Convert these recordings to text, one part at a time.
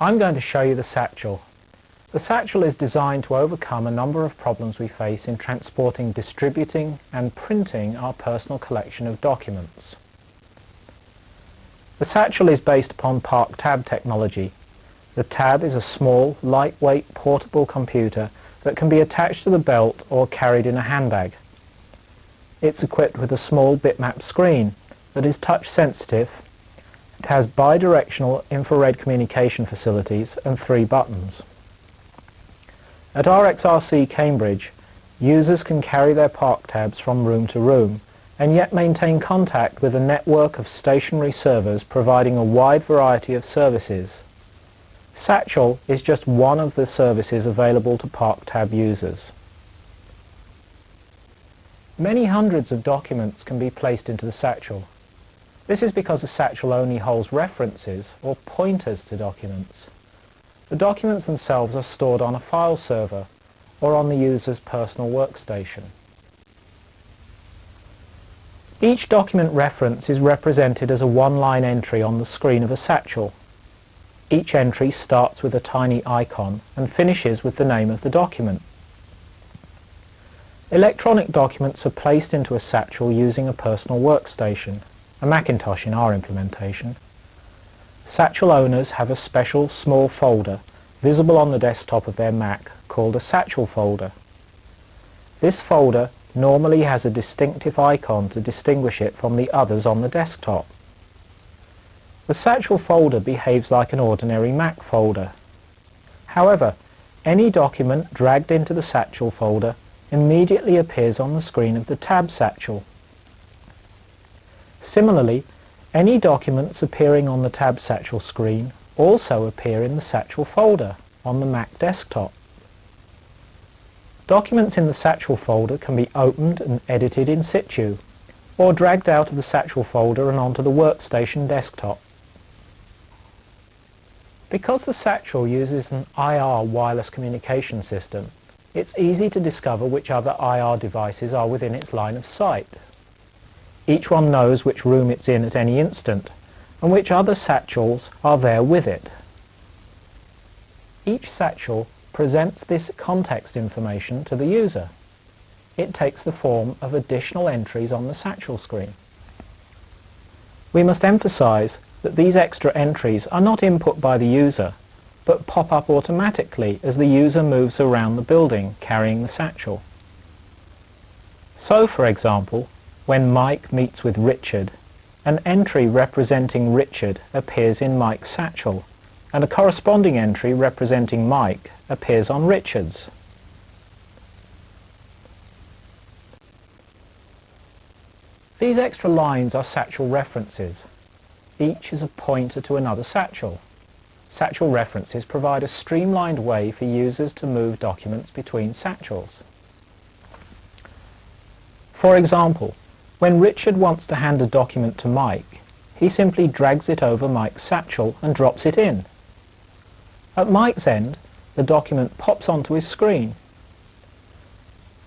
I'm going to show you the Satchel. The Satchel is designed to overcome a number of problems we face in transporting, distributing and printing our personal collection of documents. The Satchel is based upon Park Tab technology. The Tab is a small, lightweight, portable computer that can be attached to the belt or carried in a handbag. It's equipped with a small bitmap screen that is touch sensitive. It has bidirectional infrared communication facilities and 3 buttons. At RXRC Cambridge, users can carry their Park Tabs from room to room and yet maintain contact with a network of stationary servers providing a wide variety of services. Satchel is just one of the services available to Park Tab users. Many hundreds of documents can be placed into the Satchel. This is because the Satchel only holds references or pointers to documents. The documents themselves are stored on a file server or on the user's personal workstation. Each document reference is represented as a one-line entry on the screen of a Satchel. Each entry starts with a tiny icon and finishes with the name of the document. Electronic documents are placed into a Satchel using a personal workstation, a Macintosh in our implementation. Satchel owners have a special small folder visible on the desktop of their Mac called a Satchel folder. This folder normally has a distinctive icon to distinguish it from the others on the desktop. The Satchel folder behaves like an ordinary Mac folder. However, any document dragged into the Satchel folder immediately appears on the screen of the Tab Satchel. Similarly, any documents appearing on the Tab Satchel screen also appear in the Satchel folder on the Mac desktop. Documents in the Satchel folder can be opened and edited in situ, or dragged out of the Satchel folder and onto the workstation desktop. Because the Satchel uses an IR wireless communication system, it's easy to discover which other IR devices are within its line of sight. Each one knows which room it's in at any instant, and which other Satchels are there with it. Each Satchel presents this context information to the user. It takes the form of additional entries on the Satchel screen. We must emphasize that these extra entries are not input by the user, but pop up automatically as the user moves around the building carrying the Satchel. So, for example, when Mike meets with Richard, an entry representing Richard appears in Mike's Satchel, and a corresponding entry representing Mike appears on Richard's. These extra lines are Satchel references. Each is a pointer to another Satchel. Satchel references provide a streamlined way for users to move documents between Satchels. For example, when Richard wants to hand a document to Mike, he simply drags it over Mike's Satchel and drops it in. At Mike's end, the document pops onto his screen.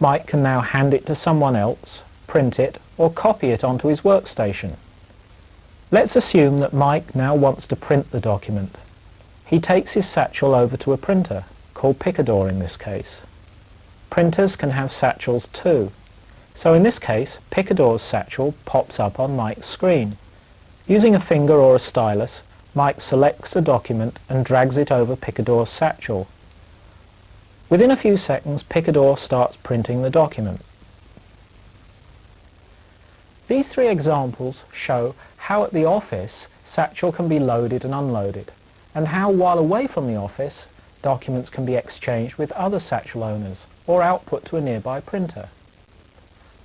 Mike can now hand it to someone else, print it, or copy it onto his workstation. Let's assume that Mike now wants to print the document. He takes his Satchel over to a printer, called Picador in this case. Printers can have Satchels too. So in this case, Picador's Satchel pops up on Mike's screen. Using a finger or a stylus, Mike selects a document and drags it over Picador's Satchel. Within a few seconds, Picador starts printing the document. These 3 examples show how at the office Satchel can be loaded and unloaded, and how while away from the office, documents can be exchanged with other Satchel owners or output to a nearby printer.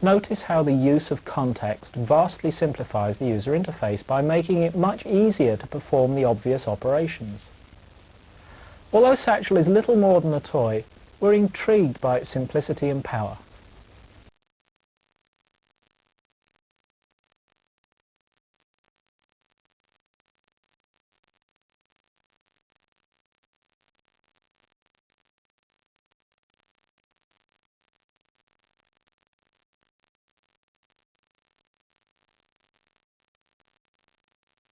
Notice how the use of context vastly simplifies the user interface by making it much easier to perform the obvious operations. Although Satchel is little more than a toy, we're intrigued by its simplicity and power.